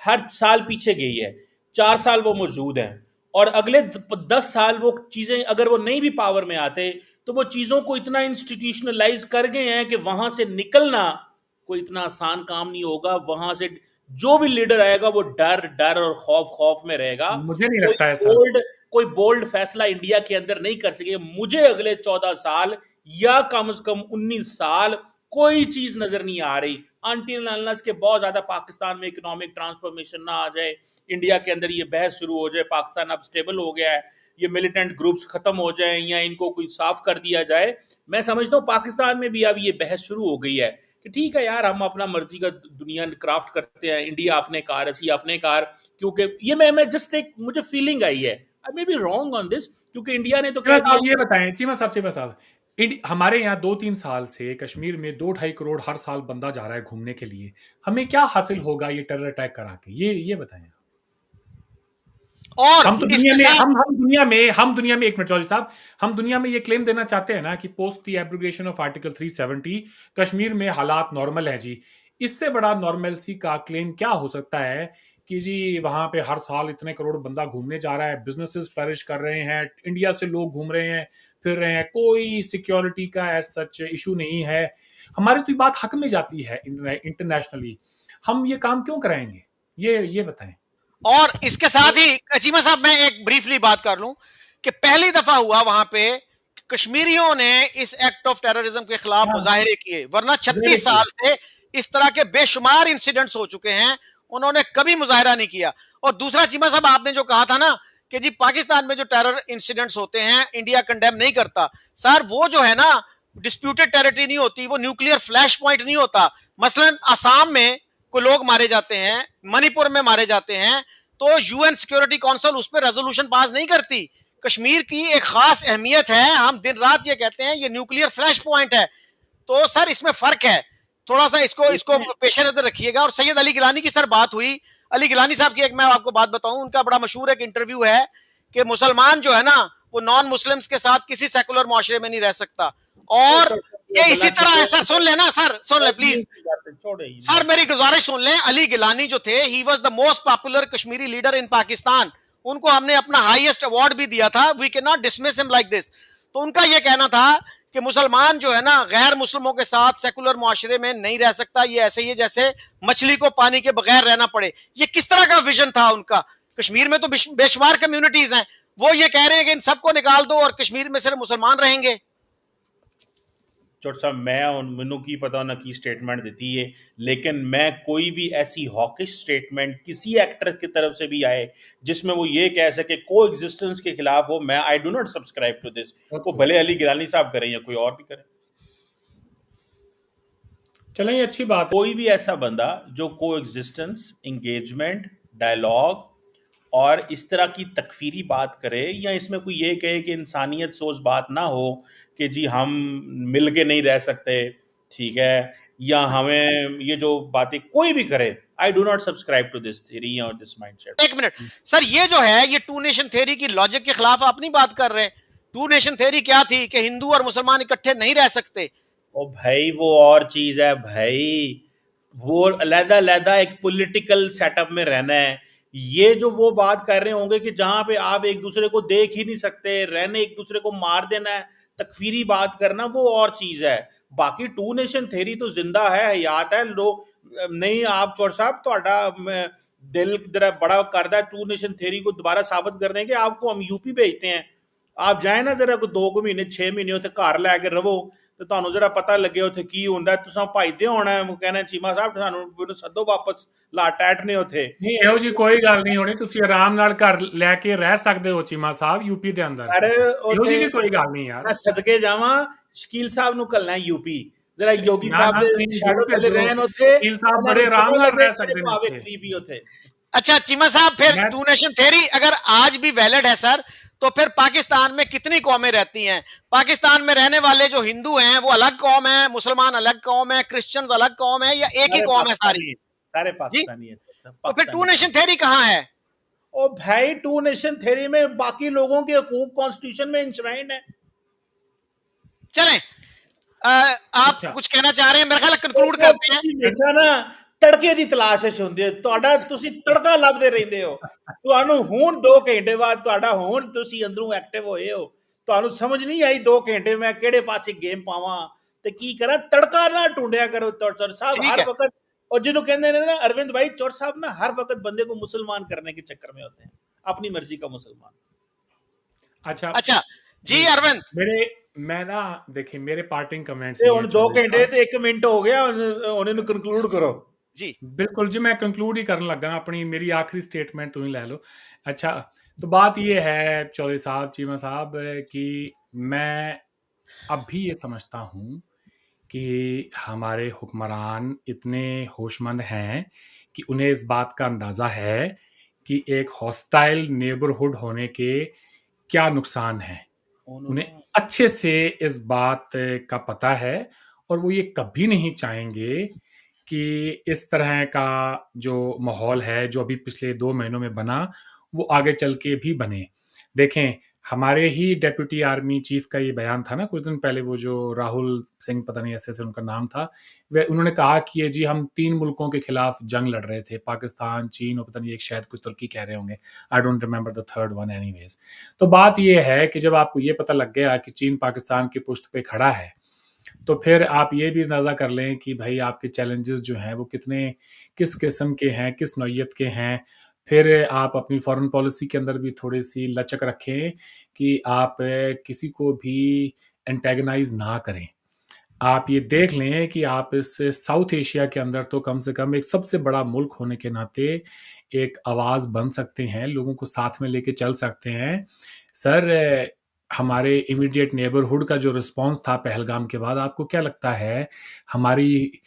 हर साल पीछे गई है, 4 साल वो मौजूद हैं, और अगले 10 साल वो चीजें अगर वो नहीं भी पावर में आते तो वो चीजों को इतना इंस्टीट्यूशनलाइज कर गए हैं कि वहां से निकलना कोई इतना आसान काम नहीं होगा। वहां से जो भी लीडर आएगा वो डर डर और खौफ खौफ में रहेगा। मुझे नहीं कोई लगता है सर। बोल्ड कोई बोल्ड फैसला इंडिया के अंदर नहीं कर सके। मुझे अगले 14 साल या कम से कम 19 साल कोई चीज नजर नहीं आ रही, अनटिल अनलेस के बहुत ज्यादा पाकिस्तान में इकोनॉमिक ट्रांसफॉर्मेशन ना आ जाए, इंडिया के अंदर ये बहस शुरू हो जाए पाकिस्तान अब स्टेबल हो गया है, ये मिलिटेंट ग्रुप्स खत्म हो जाए या इनको कोई साफ कर दिया जाए। मैं समझता हूँ पाकिस्तान में भी अब ये बहस शुरू हो गई है कि ठीक है यार, हम अपना मर्जी का दुनिया क्राफ्ट करते हैं, इंडिया अपने कार, असी अपने कार। क्योंकि ये मैं जस्ट एक मुझे फीलिंग आई है, I may be wrong on this, क्योंकि इंडिया ने तो चीमा कह साहब दिया। ये बताएं, चीमा साहब, हमारे यहाँ 2-3 साल से कश्मीर में 2-2.5 करोड़ हर साल बंदा जा रहा है घूमने के लिए। हमें क्या हासिल होगा ये टेरर अटैक करा के? ये बताएं। और हम तो दुनिया इसके में साथ हम दुनिया में एक मिनट जॉली साहब, हम दुनिया में ये क्लेम देना चाहते हैं ना कि post the abrogation of article 370 Kashmir में हालात नॉर्मल है जी। इससे बड़ा नॉर्मलसी का क्लेम क्या हो सकता है कि जी वहां पे हर साल इतने करोड़ बंदा घूमने जा रहा है, बिजनेसेस फ्लरिश कर रहे हैं, इंडिया से लोग घूम रहे हैं, फिर रहे हैं, कोई सिक्योरिटी का एज सच इशू नहीं है। हमारी तो ये बात हक में जाती है इंटरनेशनली। हम ये काम क्यों कराएंगे? ये बताएं। और इसके साथ ही अजीमा साहब, मैं एक ब्रीफली बात कर लूं कि पहली दफा हुआ वहां पे कश्मीरियों ने इस एक्ट ऑफ टेररिज्म के खिलाफ हाँ, मुजाहिरे किए, वरना मुजाहिरे 36 किए। साल से इस तरह के बेशुमार इंसिडेंट्स हो चुके हैं, उन्होंने कभी मुजाहिरा नहीं किया। और दूसरा चीमा साहब, आपने जो कहा था ना कि जी पाकिस्तान में जो टेरर इंसिडेंट्स होते हैं इंडिया कंडेम नहीं करता, सर वो जो है ना डिस्प्यूटेड टेरिटरी नहीं होती, वो न्यूक्लियर फ्लैश पॉइंट नहीं होता। मसलन आसाम में कोई लोग मारे जाते हैं, मणिपुर में मारे जाते हैं, तो यूएन सिक्योरिटी काउंसिल उस पर रेजोल्यूशन पास नहीं करती। कश्मीर की एक खास अहमियत है, हम दिन रात ये कहते हैं ये न्यूक्लियर फ्लैश पॉइंट है। तो सर इसमें फर्क है, थोड़ा सा इसको इसको पेश नजर रखिएगा। और सैयद अली गिलानी की सर बात हुई, अली गिलानी साहब की एक मैं आपको बात बताऊं, उनका बड़ा मशहूर एक इंटरव्यू है कि मुसलमान जो है ना वो नॉन मुस्लिम्स के साथ किसी सेकुलर मुआशरे में नहीं रह सकता। और ये इसी गलत तरह है सर, सुन लेना सर, सुन ले प्लीज छोड़े सर, मेरी गुजारिश सुन लें। अली गिलानी जो थे, he was the most popular Kashmiri leader in Pakistan. उनको हमने अपना हाईएस्ट अवार्ड भी दिया था। We can not dismiss him like this. तो उनका यह कहना था कि मुसलमान जो है ना, गैर मुस्लिमों के साथ सेकुलर मुआशरे में नहीं रह सकता। ये ऐसे ही है जैसे मछली को पानी के बगैर रहना पड़े। ये किस तरह का विजन था उनका? कश्मीर में तो बेशुमार कम्युनिटीज हैं, वो ये कह रहे हैं कि इन सबको निकाल दो और कश्मीर में सिर्फ मुसलमान रहेंगे। चोट साहब मैं मैनू की पता उन्हें की स्टेटमेंट दी है, लेकिन मैं कोई भी ऐसी हॉकिश स्टेटमेंट किसी एक्टर की तरफ से भी आए जिसमें वो ये कह सके को एग्जिस्टेंस के खिलाफ हो, मैं I do not subscribe to this. वो भले अली गिलानी साहब करें या कोई और भी करे, चलें, ये अच्छी बात है। कोई भी ऐसा बंदा जो को एग्जिस्टेंस, इंगेजमेंट, डायलॉग और इस तरह की तकफीरी बात करे, या इसमें कोई ये कहे कि इंसानियत सोच बात ना हो कि जी हम मिल के नहीं रह सकते, ठीक है, या हमें ये जो बातें कोई भी करे, I do not subscribe to this theory और दिस माइंडसेट। एक मिनट सर, ये जो है ये टू नेशन थ्योरी की लॉजिक के खिलाफ आप नहीं बात कर रहे। टू नेशन थ्योरी क्या थी कि हिंदू और मुसलमान इकट्ठे नहीं रह सकते। ओ भाई वो और चीज है भाई, वो अलहदा अलहदा एक पॉलिटिकल सेटअप में रहना है। ये जो वो बात कर रहे होंगे कि जहां पे आप एक दूसरे को देख ही नहीं सकते, रहने एक दूसरे को मार देना है, तकफीरी बात करना, वो और चीज है। बाकी टू नेशन थ्योरी तो जिंदा है, हयात है। लोग नहीं, आप चौर साहब थोड़ा दिल जरा बड़ा करता है टू नेशन थ्योरी को दोबारा साबित करने के। आपको हम यूपी भेजते हैं, आप जाए ना जरा 2 महीने 6 महीने उत्थे घर लैके रवो तो ਤੁਹਾਨੂੰ जरा पता लगे उत्थे की ਹੁੰਦਾ। तुसां भाईदे होना है, वो कहना चीमा साहब ਸਾਨੂੰ सदो वापस ला टैट ने उत्थे। नहीं, ਇਹੋ जी कोई गल नहीं होनी। तुसी आराम नाल घर लैके रह सकते हो चीमा साहब यूपी दे अंदर। अरे ਇਹੋ उत्थे जी कोई गल नहीं यार। मैं सदके जावां, शकील साहब ਨੂੰ ਘੱਲਣਾ यूपी, जरा योगी ना साहब ना, ਦੇ ਤੁਸੀਂ शैडो ਜ਼ਰੂਰ थले ਭੇਜੋ। रहन उत्थे, शकील साहब ਉਹਨਾਂ बड़े ਨੂੰ आराम पता नाल लगे रह सकते किहड़े हैं भावे उत्थे। करीबी उत्थे। अच्छा चीमा साहब, फिर मैं टू नेशन थ्योरी अगर आज भी वैलिड है सर, तो फिर पाकिस्तान में कितनी कौमें रहती हैं? पाकिस्तान में रहने वाले जो हिंदू हैं वो अलग कौम है, मुसलमान अलग कौम है, क्रिश्चियंस अलग कौम है, या एक ही सारे कौम है सारी? पाकिस्तानी हैं, सारे जी, पाकिस्तानी है तो फिर टू पाकिस्तानी। नेशन थ्योरी कहां है? ओ भाई टू नेशन थ्योरी में बाकी लोगों के हकूक कॉन्स्टिट्यूशन में इंश्राइंड है। चलें, आप अच्छा, कुछ कहना चाह रहे हैं? मेरा ख्याल कंक्लूड ਉਹ करते हैं। ਤੁਸੀਂ ਹਮੇਸ਼ਾ ਨਾ ਤੜਕੇ ਦੀ ਤਲਾਸ਼ ਵਿੱਚ ਹੁੰਦੇ ਹੋ, ਤੁਹਾਡਾ ਤੁਸੀਂ ਤੜਕਾ ਲੱਭਦੇ ਰਹਿੰਦੇ ਹੋ। ਤੁਹਾਨੂੰ ਹੁਣ 2 ਘੰਟੇ ਬਾਅਦ ਤੁਹਾਡਾ ਹੁਣ ਤੁਸੀਂ ਅੰਦਰੋਂ ਐਕਟਿਵ ਹੋਏ ਹੋ, ਤੁਹਾਨੂੰ ਸਮਝ ਨਹੀਂ ਆਈ 2 ਘੰਟੇ ਮੈਂ ਕਿਹੜੇ ਪਾਸੇ ਗੇਮ ਪਾਵਾਂ ਤੇ ਕੀ ਕਰਾਂ। ਤੜਕਾ ਨਾ ਢੂੰਡਿਆ ਕਰੋ चौर साहब ठीक हर है। वक्त। और जिन्हों कहते हैं ना अरविंद भाई, चौर साहब ना हर वक्त बंदे को मुसलमान करने के चक्कर में होते हैं, अपनी मर्जी का मुसलमान। अच्छा अच्छा जी जी, अरविंद, मैं ना देखिए मेरे पार्टिंग कमेंट्स ਤੇ ये ਹੁਣ 2 चौधरी ਘੰਟੇ साहब। ਤੇ 1 ਮਿੰਟ ਹੋ ਗਿਆ, ਹੁਣ ਇਹਨੂੰ ਕਨਕਲੂਡ ਕਰੋ। जी बिल्कुल जी, मैं कंक्लूड ही करने लगा अपनी। मेरी आखिरी स्टेटमेंट तुम ही ले लो। अच्छा, तो बात ये है चौधरी साहब, चीमा साहब, कि मैं अब भी ये समझता हूँ कि हमारे हुक्मरान इतने होशमंद हैं कि उन्हें इस बात का अंदाज़ा है कि एक हॉस्टाइल नेबरहुड होने के क्या नुकसान हैं। उन्हें अच्छे से इस बात का पता है, और वो ये कभी नहीं चाहेंगे कि इस तरह का जो माहौल है जो अभी पिछले 2 महीनों में बना, वो आगे चल के भी बने। देखें, हमारे ही डेप्यूटी आर्मी चीफ का ये बयान था ना कुछ दिन पहले, वो जो राहुल सिंह, पता नहीं ऐसे उनका नाम था, वे उन्होंने कहा कि ये जी हम 3 मुल्कों के खिलाफ जंग लड़ रहे थे, पाकिस्तान, चीन और पता नहीं एक शायद कुछ तुर्की कह रहे होंगे। I don't remember the third one anyways. तो बात ये है कि जब आपको ये पता लग गया कि चीन पाकिस्तान की पुष्ट पे खड़ा है, तो फिर आप ये भी अंदाज़ा कर लें कि भाई आपके चैलेंजेस जो हैं वो किस किस्म के हैं, किस नौइयत के हैं। फिर आप अपनी फॉरेन पॉलिसी के अंदर भी थोड़ी सी लचक रखें कि आप किसी को भी एंटेगनाइज ना करें। आप ये देख लें कि आप इस साउथ एशिया के अंदर तो कम से कम एक सबसे बड़ा मुल्क होने के नाते एक आवाज़ बन सकते हैं, लोगों को साथ में लेके चल सकते हैं। सर, हमारे इमीडिएट नेबरहुड का जो रिस्पांस था पहलगाम के बाद, आपको क्या लगता है हमारी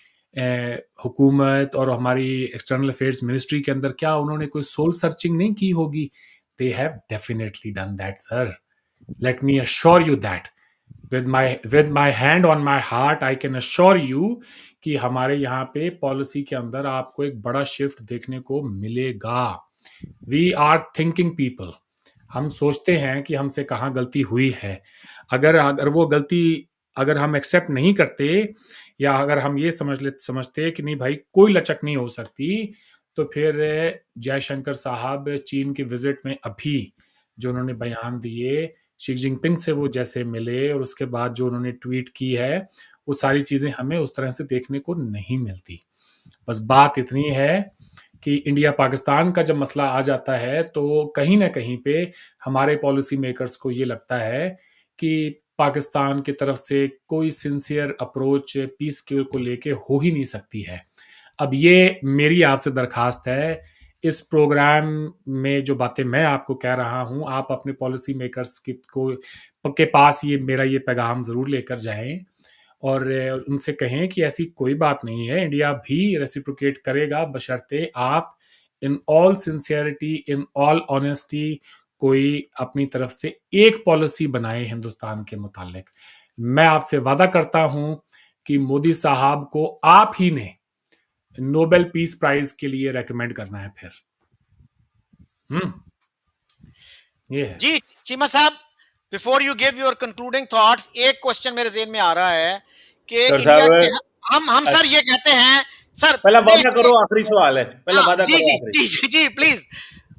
हुकूमत और हमारी एक्सटर्नल अफेयर्स मिनिस्ट्री के अंदर क्या उन्होंने कोई सोल सर्चिंग नहीं की होगी? They have definitely done that sir, let me assure you that. with my hand on my heart I can assure you कि हमारे यहाँ पे पॉलिसी के अंदर आपको एक बड़ा शिफ्ट देखने को मिलेगा। We are thinking people, हम सोचते हैं कि हमसे कहाँ गलती हुई है। अगर वो गलती अगर हम एक्सेप्ट नहीं करते, या अगर हम ये समझते कि नहीं भाई कोई लचक नहीं हो सकती, तो फिर जयशंकर साहब चीन के विजिट में अभी जो उन्होंने बयान दिए, शी जिनपिंग से वो जैसे मिले और उसके बाद जो उन्होंने ट्वीट की है, वो सारी चीजें हमें उस तरह से देखने को नहीं मिलती। बस बात इतनी है कि इंडिया पाकिस्तान का जब मसला आ जाता है तो कहीं ना कहीं पे हमारे पॉलिसी मेकर्स को ये लगता है कि पाकिस्तान की तरफ से कोई सिंसियर अप्रोच पीस को लेके हो ही नहीं सकती है। अब ये मेरी आपसे दरखास्त है, इस प्रोग्राम में जो बातें मैं आपको कह रहा हूं, आप अपने पॉलिसी मेकर्स के पास ये मेरा ये पैगाम जरूर लेकर जाएं और उनसे कहें कि ऐसी कोई बात नहीं है, इंडिया भी रेसिप्रोकेट करेगा, बशर्ते आप in all sincerity, in all honesty कोई अपनी तरफ से एक पॉलिसी बनाए हिंदुस्तान के मुतालिक। मैं आपसे वादा करता हूं कि मोदी साहब को आप ही ने नोबेल पीस प्राइज के लिए रेकमेंड करना है फिर। ये है जी चीमा साहब, before you give your concluding thoughts, एक क्वेश्चन मेरे ज़हन में आ रहा है कि इंडिया के हम सर ये कहते हैं सर, पहला वादा करो, आखिरी सवाल है, पहला वादा जी करो जी आखिरी। जी जी प्लीज।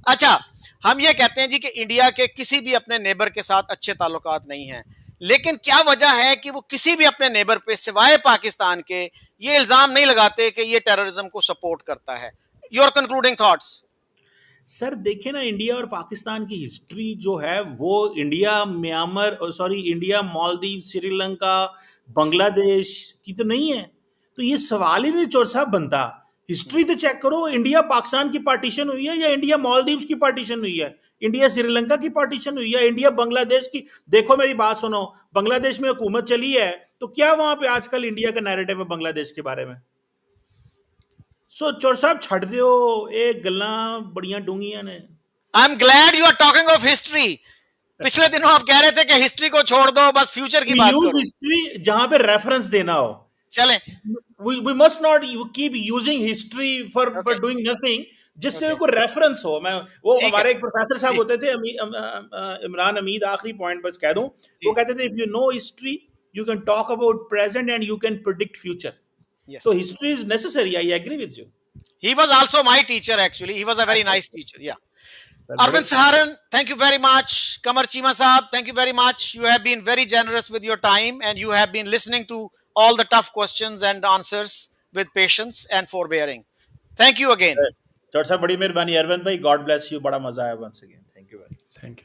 अच्छा, हम ये कहते हैं जी कि इंडिया के किसी भी अपने नेबर के साथ अच्छे ताल्लुकात नहीं हैं, लेकिन क्या वजह है कि वो किसी भी अपने नेबर पे सिवाय पाकिस्तान के ये इल्जाम नहीं लगाते कि ये टेररिज्म को सपोर्ट करता है? Your concluding thoughts. सर देखिए ना, इंडिया और पाकिस्तान की हिस्ट्री जो है वो India Myanmar, sorry India Maldives, Sri Lanka, Bangladesh की तो नहीं है। तो ये सवाल ही नहीं चौर साहब बनता। हिस्ट्री तो चेक करो, इंडिया पाकिस्तान की पार्टीशन हुई है या इंडिया मालदीव की पार्टीशन हुई है, इंडिया श्रीलंका की पार्टीशन हुई है, इंडिया बांग्लादेश की। देखो मेरी बात सुनो, बांग्लादेश में हुकूमत चली है तो क्या वहां पे आजकल इंडिया का नैरेटिव है बांग्लादेश के बारे में? सो चौर साहब छड़ दियो, ये गल्लां बड़ियां डूंगियां ने। I am glad you are talking of history. पिछले दिनों आप कह रहे थे कि हिस्ट्री को छोड़ दो, बस फ्यूचर की बात यूज करो। हिस्ट्री जहां पे रेफरेंस देना हो। चलें। we must not keep using history for okay doing nothing, जिससे ओके कोई रेफरेंस हो। मैं वो ठीक है हमारे एक प्रोफेसर साहब जी होते थे, इमरान हमीद, आखिरी पॉइंट बस कह दूं, वो जी कहते थे if you know history you can talk about present and you can predict future. Yes. So history is necessary. I agree with you. He was also my teacher actually. He was a very nice teacher. Yeah. Sir, Arvind Saharan, thank you very much. Kamar Chima Saab, thank you very much. You have been very generous with your time and you have been listening to all the tough questions and answers with patience and forbearing. Thank you again. Chat साहब बड़ी मेहरबानी। अरविंद भाई, God bless you, बड़ा मजा आया once again. Thank you very much. Thank you.